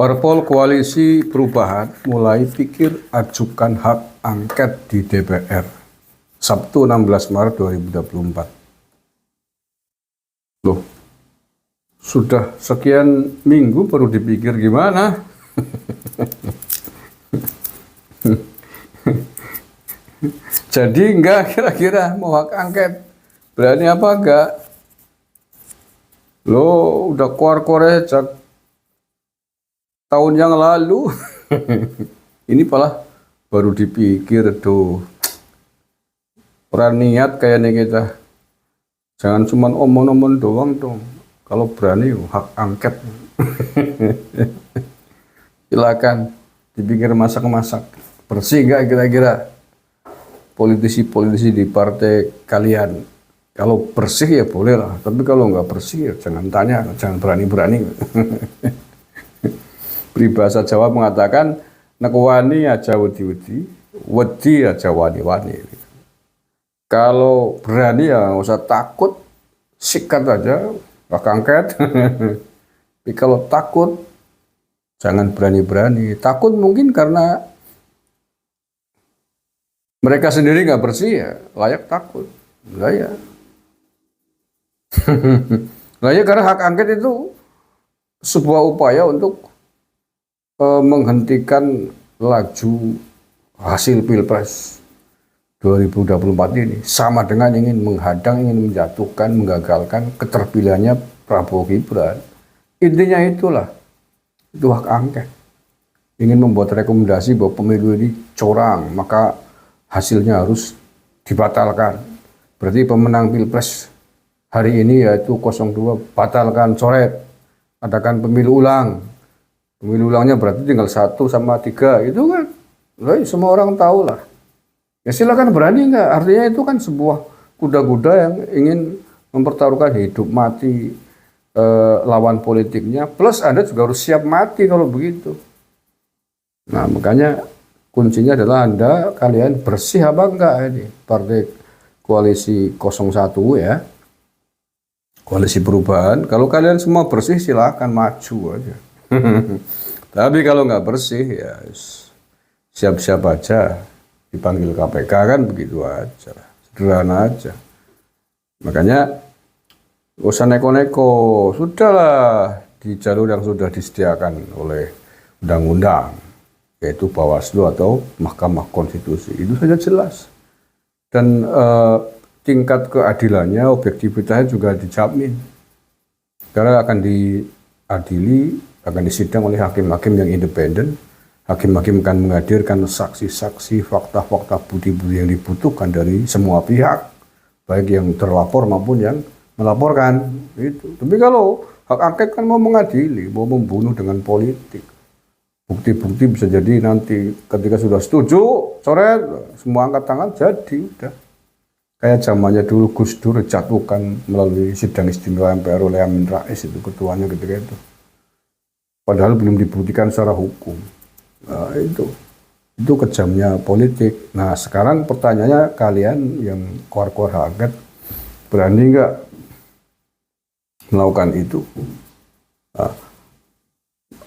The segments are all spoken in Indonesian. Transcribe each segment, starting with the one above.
Parpol Koalisi Perubahan mulai pikir ajukan hak angket di DPR. Sabtu 16 Maret 2024. Loh, sudah sekian minggu baru dipikir gimana? Jadi enggak kira-kira mau hak angket? Berani apa enggak? Lo udah keluar-keluar sejak tahun yang lalu. Ini malah baru dipikir tuh. Orang niat kayaknya kita. Jangan cuma omong-omong doang dong. Kalau berani hak angket. Silakan dipikir masak-masak. Bersih nggak kira-kira politisi-politisi di partai kalian? Kalau bersih ya boleh lah. Tapi kalau nggak bersih ya jangan tanya, jangan berani-berani. Peribahasa Jawa mengatakan nekwani aja wedi-wedi, wedi aja wani-wani. Kalau berani ya nggak usah takut, sikat aja, hak angket. Tapi kalau takut, jangan berani-berani. Takut mungkin karena mereka sendiri nggak bersih ya, layak takut. Enggak ya. Nah ya karena hak angket itu sebuah upaya untuk menghentikan laju hasil Pilpres 2024 ini, sama dengan ingin menghadang, ingin menjatuhkan, menggagalkan keterpilihannya Prabowo Gibran. Intinya itulah, itu hak angket. Ingin membuat rekomendasi bahwa pemilu ini curang, maka hasilnya harus dibatalkan. Berarti pemenang Pilpres hari ini yaitu 02 batalkan, coret, adakan pemilu ulang. Pemilu ulangnya berarti tinggal 1 sama 3 itu kan, semua orang tahu lah. Ya silakan berani nggak? Artinya itu kan sebuah kuda-kuda yang ingin mempertaruhkan hidup mati lawan politiknya. Plus Anda juga harus siap mati kalau begitu. Nah makanya kuncinya adalah kalian bersih apa enggak ini partai koalisi 01 ya. Koalisi Perubahan. Kalau kalian semua bersih silakan maju aja. Tapi kalau nggak bersih ya siap-siap aja dipanggil KPK kan begitu aja, sederhana aja. Makanya usah neko-neko, sudahlah di jalur yang sudah disediakan oleh undang-undang, yaitu Bawaslu atau Mahkamah Konstitusi, itu saja jelas. Dan tingkat keadilannya, objektivitasnya juga dijamin, karena akan diadili, akan disidang oleh hakim-hakim yang independen. Hakim-hakim akan menghadirkan saksi-saksi, fakta-fakta, bukti-bukti yang dibutuhkan dari semua pihak, baik yang terlapor maupun yang melaporkan. Itu. Tapi kalau hak angket kan mau mengadili, mau membunuh dengan politik. Bukti-bukti bisa jadi nanti ketika sudah setuju, coret, semua angkat tangan jadi udah. Kayak zamannya dulu Gus Dur jatuhkan melalui sidang istimewa MPR oleh Amin Rais, itu ketuanya ketika itu. Padahal belum dibuktikan secara hukum. Nah, itu kejamnya politik. Nah sekarang pertanyaannya, kalian yang keluar-keluar hak angket berani nggak melakukan itu? Nah,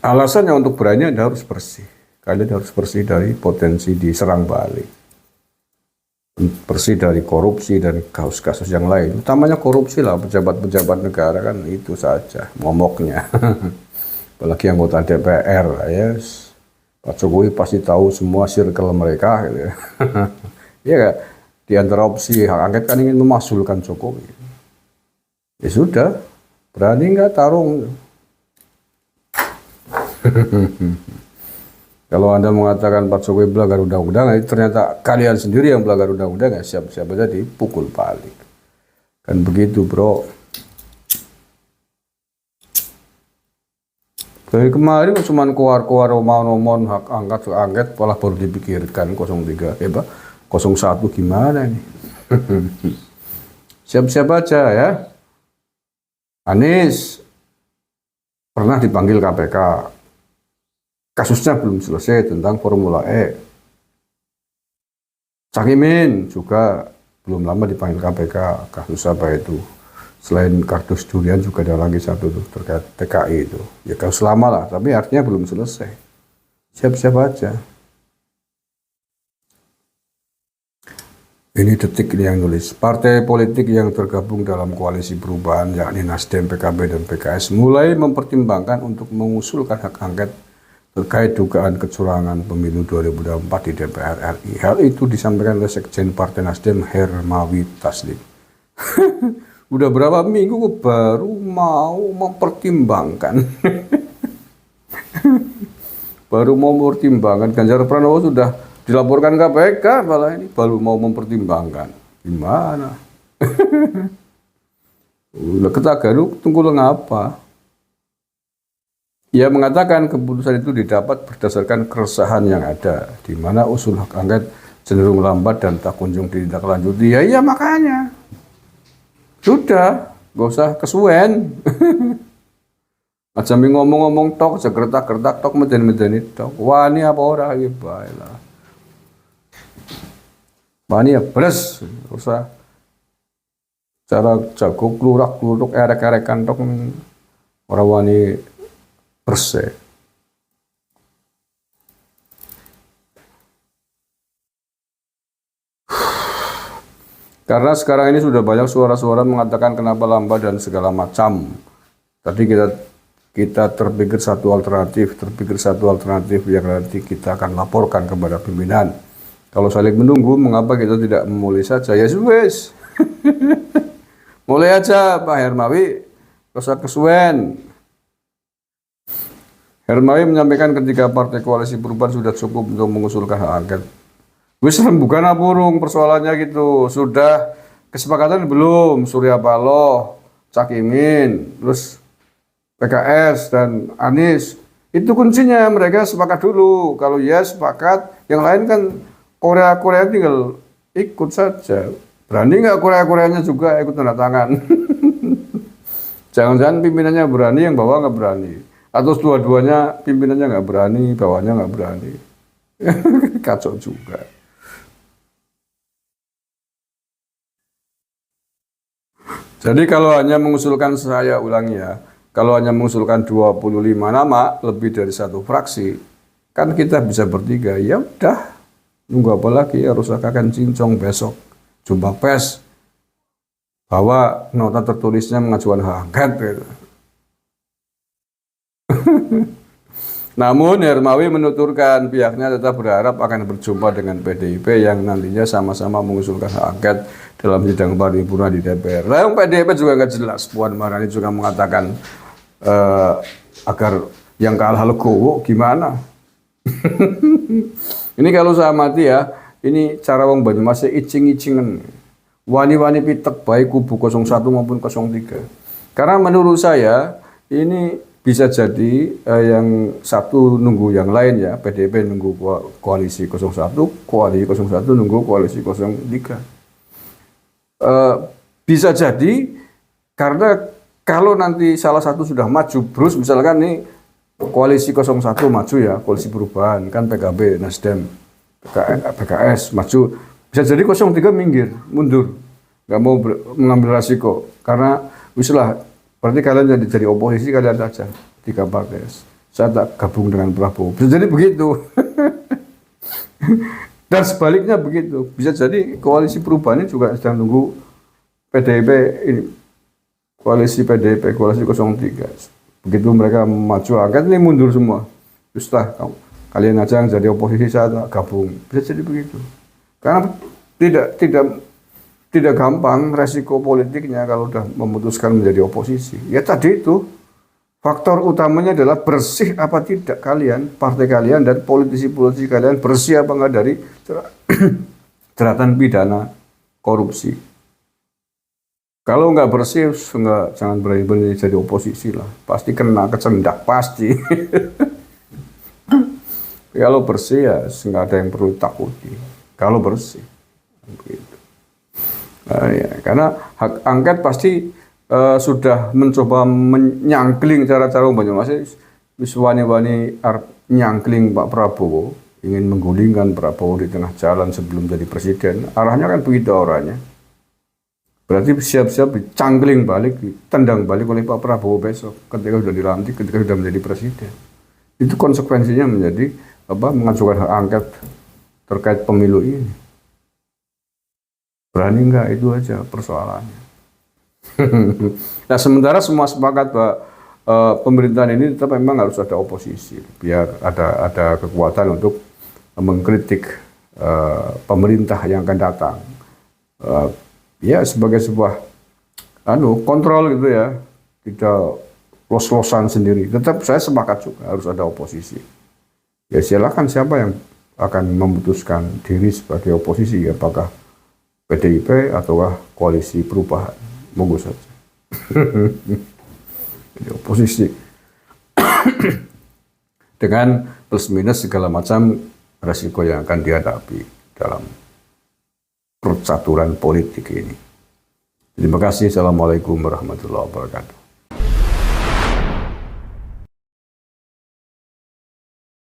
alasannya untuk berani Anda harus bersih. Kalian harus bersih dari potensi diserang balik, bersih dari korupsi dan kasus-kasus yang lain. Utamanya korupsi lah, pejabat-pejabat negara kan itu saja momoknya. Apalagi anggota DPR, yes. Pak Jokowi pasti tahu semua circle mereka, gitu ya. Ya, di antara opsi hak angket kan ingin memakzulkan Jokowi. Ya sudah, berani nggak tarung? Kalau Anda mengatakan Pak Jokowi melanggar undang-undang, ternyata kalian sendiri yang melanggar undang-undang, ya siap-siap aja dipukul balik. Kan begitu, bro. Dari kemarin cuma keluar-keluar omong-omong hak angket, malah baru dipikirkan 03, 01 gimana nih? Siap-siap aja ya. Anies pernah dipanggil KPK, kasusnya belum selesai tentang Formula E. Cak Imin juga belum lama dipanggil KPK, kasus apa itu? Selain kardus durian juga ada lagi satu tuh terkait TKI itu. Ya kalau selama lah, tapi artinya belum selesai. Siap-siap aja. Ini Detik ini yang nulis. Partai politik yang tergabung dalam koalisi perubahan yakni Nasdem, PKB, dan PKS mulai mempertimbangkan untuk mengusulkan hak angket terkait dugaan kecurangan pemilu 2024 di DPR RI. Hal itu disampaikan oleh Sekjen Partai Nasdem Hermawi Taslim. Udah berapa minggu kok baru mau mempertimbangkan. Baru mau mempertimbangkan. Ganjar Pranowo sudah dilaporkan KPK, malah ini baru mau mempertimbangkan. Gimana? Udah ketagaru, tunggu ngapa? Ia mengatakan keputusan itu didapat berdasarkan keresahan yang ada, di mana usul hak angket cenderung lambat dan tak kunjung ditindaklanjuti. Ya iya makanya. Sudah, gak usah kesuwen. Aja ngomong-ngomong tok, aja gertak-gertak tok, meden-medeni tok. Wani apa ora iki bae lah. Wani ya beres, usah cara jago klurak-kluruk erek-erekan tok ora wani bersih. Karena sekarang ini sudah banyak suara-suara mengatakan kenapa lambat dan segala macam. Tadi kita terpikir satu alternatif yang nanti kita akan laporkan kepada pimpinan. Kalau saling menunggu, mengapa kita tidak memulai saja? Ya wes. Mulai aja Pak Hermawi, usah kesuwen. Hermawi menyampaikan ketika Partai Koalisi Perubahan sudah cukup untuk mengusulkan hak angket. Wis rembukan apurung persoalannya gitu. Sudah kesepakatan belum? Surya Paloh, Cak Imin, terus PKS dan Anies. Itu kuncinya, mereka sepakat dulu. Kalau ya sepakat, yang lain kan Korea tinggal ikut saja. Berani nggak Koreanya juga ikut tanda tangan? Jangan-jangan pimpinannya berani, yang bawah nggak berani. Atau dua-duanya pimpinannya nggak berani, bawahnya nggak berani. Kacau juga. Jadi kalau hanya mengusulkan, saya ulangi ya, kalau hanya mengusulkan 25 nama, lebih dari satu fraksi, kan kita bisa bertiga, ya udah, nunggu apa lagi, harus akan cincong besok, jumpa pers, bahwa nota tertulisnya mengajukan hak angket. Gitu. Namun Hermawi menuturkan pihaknya tetap berharap akan berjumpa dengan PDIP yang nantinya sama-sama mengusulkan hak angket dalam sidang paripurna di DPR. Nah, yang PDIP juga nggak jelas. Puan Maharani juga mengatakan agar yang kalah legowo gimana? Ini kalau saya amati ya, ini cara wong Banyumas icing-icingan. Wani-wani pitek baik kubu 01 maupun 03. Karena menurut saya ini bisa jadi yang satu nunggu yang lain ya, PDIP nunggu koalisi 01, koalisi 01 nunggu koalisi 03. Bisa jadi karena kalau nanti salah satu sudah maju, Bruce misalkan nih koalisi 01 maju ya, koalisi perubahan kan PKB, Nasdem, PKS maju, bisa jadi 03 minggir, mundur, nggak mau mengambil resiko karena wislah. Berarti kalian jadi oposisi kalian saja, 3 partai. Saya tak gabung dengan Prabowo. Bisa jadi begitu. Dan sebaliknya begitu. Bisa jadi koalisi perubahan ini juga sedang tunggu PDIP ini. Koalisi PDIP, koalisi 03. Begitu mereka maju angket ini mundur semua. Justlah kalian aja yang jadi oposisi, saya tak gabung. Bisa jadi begitu. Karena tidak gampang resiko politiknya kalau sudah memutuskan menjadi oposisi. Ya tadi itu, faktor utamanya adalah bersih apa tidak kalian, partai kalian dan politisi-politisi kalian bersih apa enggak dari jeratan pidana korupsi. Kalau enggak bersih, jangan berani-berani jadi oposisi lah. Pasti kena kecendak, pasti. Kalau bersih ya enggak ada yang perlu takuti. Kalau bersih. Begitu. Ya, karena hak angket pasti sudah mencoba menyangkling cara-cara Banyumas wani-wani nyangkling Pak Prabowo, ingin menggulingkan Prabowo di tengah jalan sebelum jadi presiden. Arahnya kan begitu orangnya. Berarti siap-siap dicangkling balik, ditendang balik oleh Pak Prabowo besok ketika sudah dilantik, ketika sudah menjadi presiden. Itu konsekuensinya menjadi mengajukan hak angket terkait pemilu ini. Berani nggak, itu aja persoalannya. Nah, sementara semua sepakat bahwa pemerintahan ini tetap memang harus ada oposisi, biar ada kekuatan untuk mengkritik pemerintah yang akan datang. Ya sebagai sebuah kontrol gitu ya, tidak los-losan sendiri. Tetap saya sepakat juga harus ada oposisi. Ya silakan siapa yang akan memutuskan diri sebagai oposisi, apakah PDIP ataukah koalisi perubahan, monggo saja. Jadi oposisi dengan plus minus segala macam resiko yang akan dihadapi dalam percaturan politik ini. Terima kasih. Assalamualaikum warahmatullahi wabarakatuh.